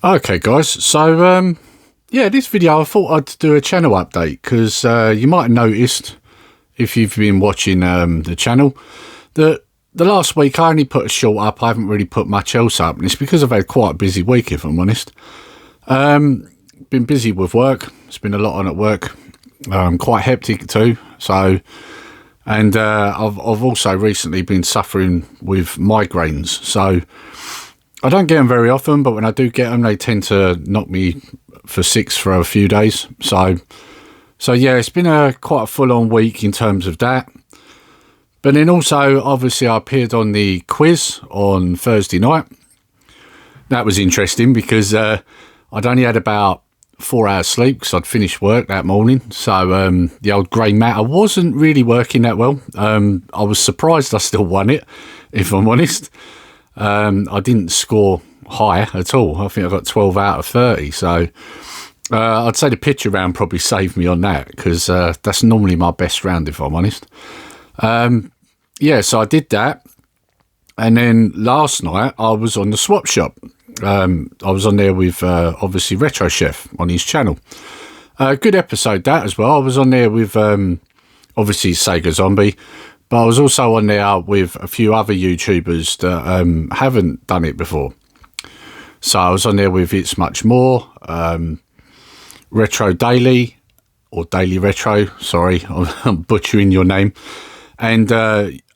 Okay, guys. So, yeah, this video I thought I'd do a channel update because you might have noticed if you've been watching the channel that the last week I only put a short up. I haven't really put much else up, and it's because I've had quite a busy week, if I'm honest. Been busy with work. It's been a lot on at work. Quite hectic too. So, and I've also recently been suffering with migraines. So I don't get them very often, but when I do get them, they tend to knock me for six for a few days. So yeah, it's been quite a full-on week in terms of that. But then also, obviously, I appeared on the quiz on Thursday night. That was interesting because I'd only had about 4 hours sleep because I'd finished work that morning. So the old grey matter wasn't really working that well. I was surprised I still won it, if I'm honest. I didn't score high at all. I think I got 12 out of 30. So I'd say the picture round probably saved me on that because that's normally my best round, if I'm honest. Yeah, so I did that. And then last night I was on the swap shop. I was on there with obviously Retro Chef on his channel. Good episode that as well. I was on there with obviously Sega Zombie. But I was also on there with a few other YouTubers that haven't done it before. So I was on there with It's Much More, Retro Daily, or Daily Retro, sorry, I'm butchering your name, and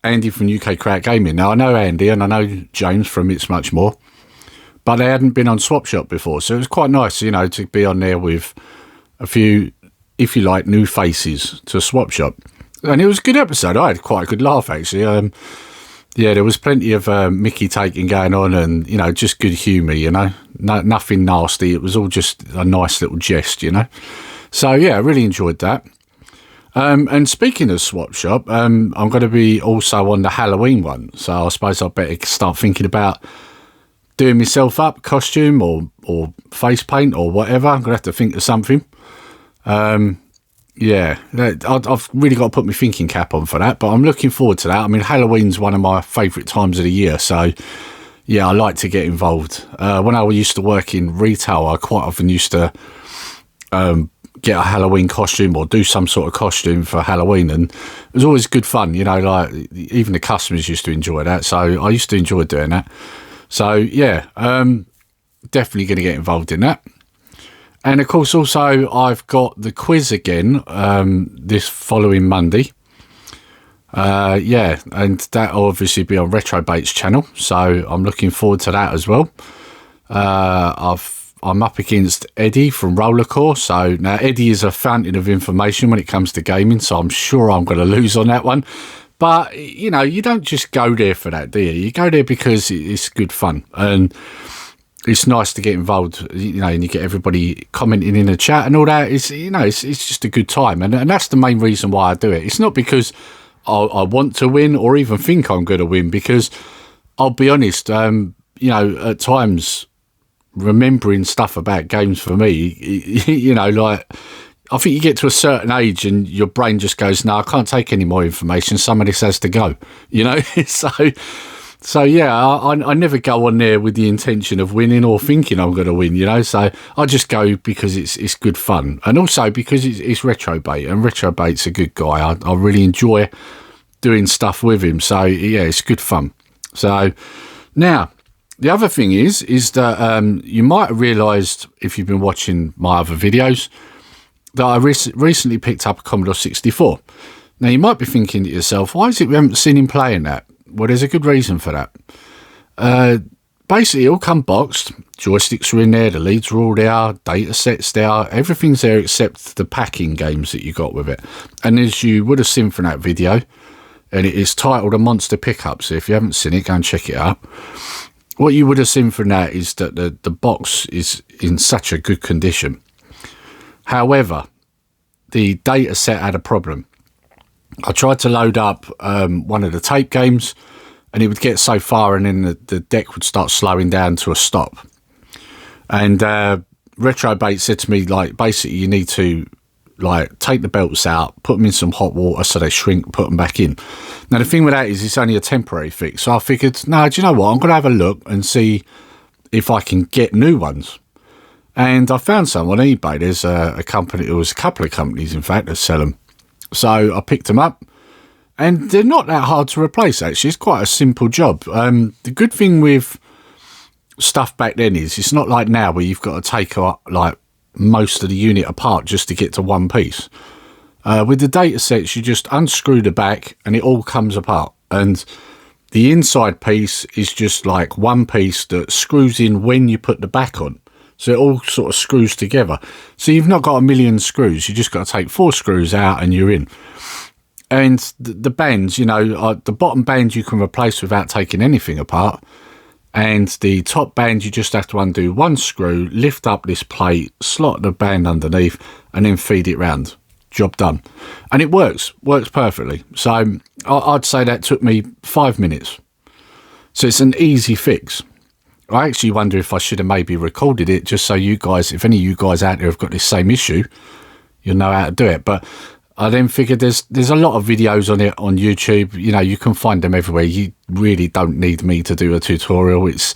Andy from UK Crowd Gaming. Now, I know Andy and I know James from It's Much More, but they hadn't been on Swap Shop before. So it was quite nice, you know, to be on there with a few, if you like, new faces to Swap Shop. And it was a good episode. I had quite a good laugh, actually. Yeah, there was plenty of Mickey taking going on and, you know, just good humour, you know. Nothing nasty. It was all just a nice little jest, you know. So, yeah, I really enjoyed that. And speaking of Swap Shop, I'm going to be also on the Halloween one. So I suppose I better start thinking about doing myself up, costume or face paint or whatever. I'm going to have to think of something. Yeah, I've really got to put my thinking cap on for that, but I'm looking forward to that. I mean, Halloween's one of my favourite times of the year, so yeah, I like to get involved. When I used to work in retail, I quite often used to get a Halloween costume or do some sort of costume for Halloween, and it was always good fun, you know, like even the customers used to enjoy that, so I used to enjoy doing that. So yeah, definitely going to get involved in that. And of course, also, I've got the quiz again this following Monday. Yeah, and that'll obviously be on Retrobait's channel. So I'm looking forward to that as well. I'm up against Eddie from Rollercore. So now Eddie is a fountain of information when it comes to gaming. So I'm sure I'm going to lose on that one. But, you know, you don't just go there for that, do you? You go there because it's good fun. And it's nice to get involved, you know, and you get everybody commenting in the chat and all that. It's, you know, it's just a good time. And that's the main reason why I do it. It's not because I want to win or even think I'm going to win, because I'll be honest, you know, at times remembering stuff about games for me, you know, like I think you get to a certain age and your brain just goes, no, I can't take any more information. Somebody says to go, you know, So yeah, I never go on there with the intention of winning or thinking I'm going to win, you know. So I just go because it's good fun, and also because it's Retrobait, and Retrobait's a good guy. I really enjoy doing stuff with him. So yeah, it's good fun. So now the other thing is that you might have realised if you've been watching my other videos that I recently picked up a Commodore 64. Now you might be thinking to yourself, why is it we haven't seen him playing that? Well, there's a good reason for that. Basically, it all come boxed. Joysticks are in there, the leads are all there, data sets there, everything's there except the packing games that you got with it. And as you would have seen from that video, and it is titled A Monster Pickup, so if you haven't seen it, go and check it out. What you would have seen from that is that the box is in such a good condition. However, the data set had a problem. I tried to load up one of the tape games and it would get so far and then the deck would start slowing down to a stop. And Retrobait said to me, like, basically you need to like take the belts out, put them in some hot water so they shrink, put them back in. Now the thing with that is it's only a temporary fix. So I figured, no, do you know what? I'm going to have a look and see if I can get new ones. And I found some on eBay. There's a company, there was a couple of companies, in fact, that sell them. So I picked them up, and they're not that hard to replace, actually. It's quite a simple job. The good thing with stuff back then is it's not like now where you've got to take like most of the unit apart just to get to one piece. With the data sets, you just unscrew the back and it all comes apart. And the inside piece is just like one piece that screws in when you put the back on. So it all sort of screws together. So you've not got a million screws. You just got to take 4 screws out and you're in. And the bands, you know, the bottom band you can replace without taking anything apart. And the top band, you just have to undo 1 screw, lift up this plate, slot the band underneath, and then feed it round. Job done. And it works perfectly. So I'd say that took me 5 minutes. So it's an easy fix. I actually wonder if I should have maybe recorded it just so you guys, if any of you guys out there have got this same issue, you'll know how to do it. But I then figured there's a lot of videos on it on YouTube. You know, you can find them everywhere. You really don't need me to do a tutorial. It's,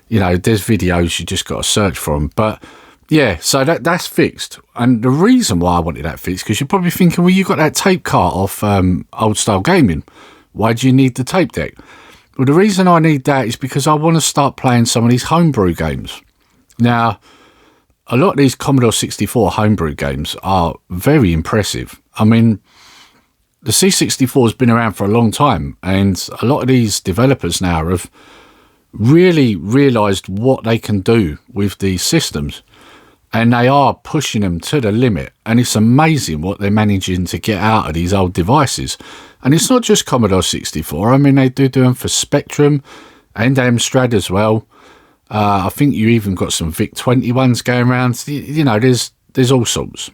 you know, there's videos, you just got to search for them. But yeah, so that's fixed. And the reason why I wanted that fixed, because you're probably thinking, well, you got that tape cart off Old Style Gaming. Why do you need the tape deck? Well, the reason I need that is because I want to start playing some of these homebrew games. Now, a lot of these Commodore 64 homebrew games are very impressive. I mean, the C64 has been around for a long time, and a lot of these developers now have really realised what they can do with these systems, and they are pushing them to the limit. And it's amazing what they're managing to get out of these old devices. And it's not just Commodore 64. I mean, they do them for Spectrum and Amstrad as well. I think you even got some VIC-20 ones going around. You know, there's all sorts.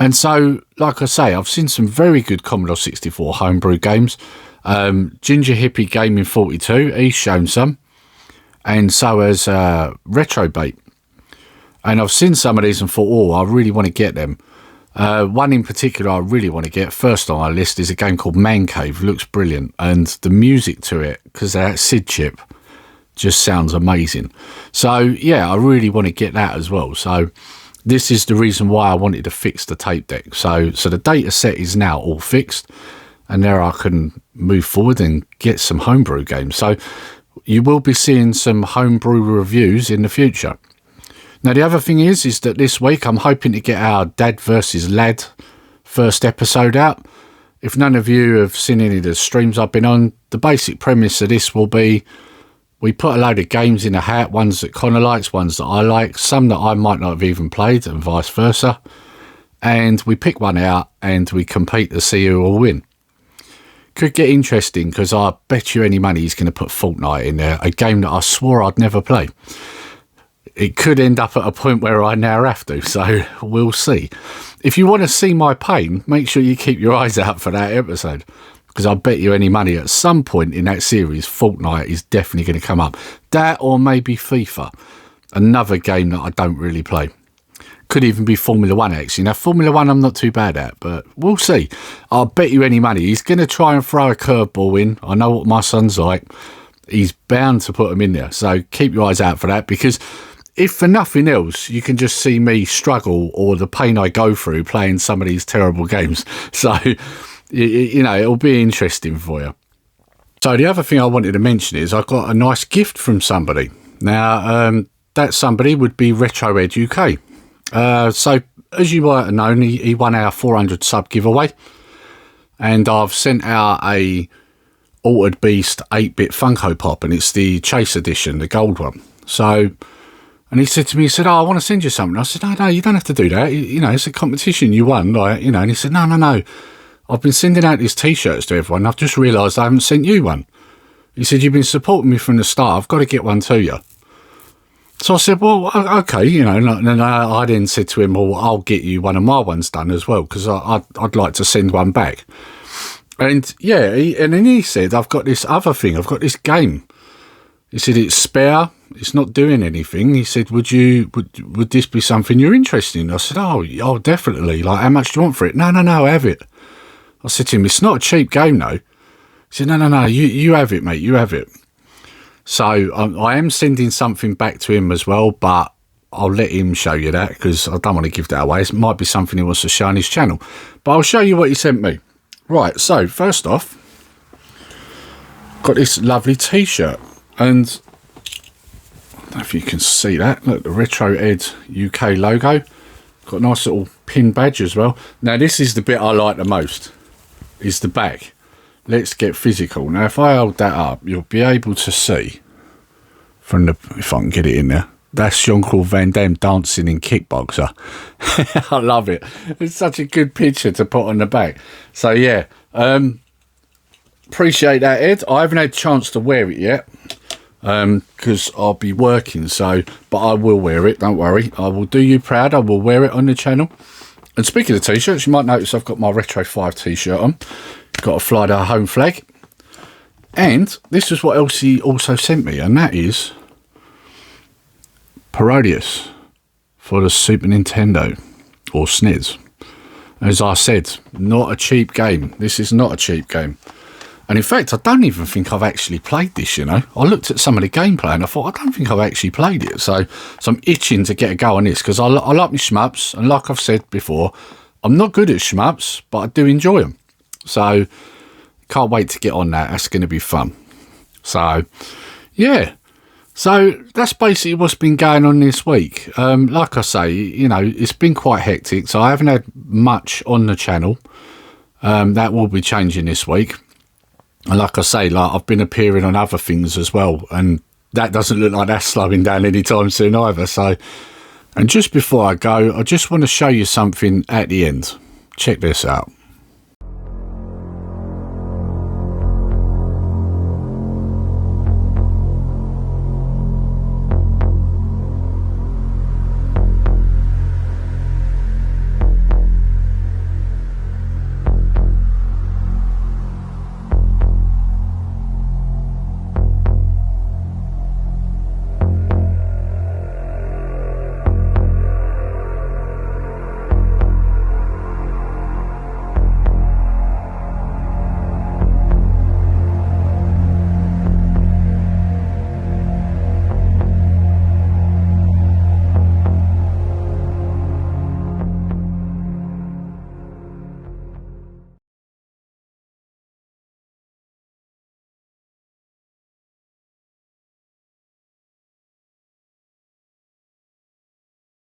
And so, like I say, I've seen some very good Commodore 64 homebrew games. Ginger Hippie Gaming 42, he's shown some. And so has Retrobait. And I've seen some of these and thought, oh, I really want to get them. One in particular I really want to get, first on my list, is a game called Man Cave. Looks brilliant. And the music to it, because that SID chip, just sounds amazing. So, yeah, I really want to get that as well. So this is the reason why I wanted to fix the tape deck. So the data set is now all fixed. And there I can move forward and get some homebrew games. So you will be seeing some homebrew reviews in the future. Now, the other thing is that this week I'm hoping to get our Dad versus Lad first episode out. If none of you have seen any of the streams I've been on, the basic premise of this will be we put a load of games in a hat, ones that Connor likes, ones that I like, some that I might not have even played, and vice versa. And we pick one out and we compete to see who will win. Could get interesting, because I bet you any money he's going to put Fortnite in there, a game that I swore I'd never play. It could end up at a point where I now have to, so we'll see. If you want to see my pain, make sure you keep your eyes out for that episode, because I bet you any money at some point in that series, Fortnite is definitely going to come up. That, or maybe FIFA, another game that I don't really play. Could even be Formula 1, actually. Now, Formula 1 I'm not too bad at, but we'll see. I'll bet you any money he's going to try and throw a curveball in. I know what my son's like. He's bound to put them in there, so keep your eyes out for that, because if for nothing else, you can just see me struggle, or the pain I go through playing some of these terrible games. So, you know, it'll be interesting for you. So the other thing I wanted to mention is I got a nice gift from somebody. Now, that somebody would be RetroEd UK. So, as you might have known, he won our 400 sub giveaway. And I've sent out a Altered Beast 8-bit Funko Pop, and it's the Chase edition, the gold one. So, and he said to me, he said, oh, I want to send you something. I said, no, you don't have to do that. You know, it's a competition, you won, like, you know. And he said, no. I've been sending out these T-shirts to everyone. I've just realised I haven't sent you one. He said, you've been supporting me from the start. I've got to get one to you. So I said, well, okay, you know. And I then said to him, well, I'll get you one of my ones done as well, because I'd like to send one back. And yeah, and then he said, I've got this other thing. I've got this game. He said, it's spare. It's not doing anything. He said, would this be something you're interested in? I said, oh, definitely. Like, how much do you want for it? No, have it. I said to him, it's not a cheap game, though. He said, no, you have it, mate. You have it. So I am sending something back to him as well, but I'll let him show you that, because I don't want to give that away. It might be something he wants to show on his channel. But I'll show you what he sent me. Right, so first off, got this lovely t-shirt, and I don't know if you can see that. Look, the Retro Ed UK logo. Got a nice little pin badge as well. Now this is the bit I like the most, is the back. Let's get physical. Now if I hold that up, you'll be able to see from the, if I can get it in there, that's Jean-Claude Van Damme dancing in Kickboxer. I love it. It's such a good picture to put on the back. So yeah, appreciate that, Ed. I haven't had a chance to wear it yet, because I'll be working, so, but I will wear it, don't worry. I will do you proud. I will wear it on the channel. And speaking of t-shirts, you might notice I've got my Retro 5 t-shirt on. Got a Fly Our Home flag. And this is what else he also sent me, and that is Parodius for the Super Nintendo, or SNES. As I said, not a cheap game. This is not a cheap game. And in fact, I don't even think I've actually played this, you know. I looked at some of the gameplay and I thought, I don't think I've actually played it. So I'm itching to get a go on this, because I like my shmups. And like I've said before, I'm not good at shmups, but I do enjoy them. So can't wait to get on that. That's going to be fun. So, yeah. So that's basically what's been going on this week. Like I say, you know, it's been quite hectic. So I haven't had much on the channel. That will be changing this week. And like I say, like I've been appearing on other things as well, and that doesn't look like that's slowing down anytime soon either. So, and just before I go, I just want to show you something at the end. Check this out.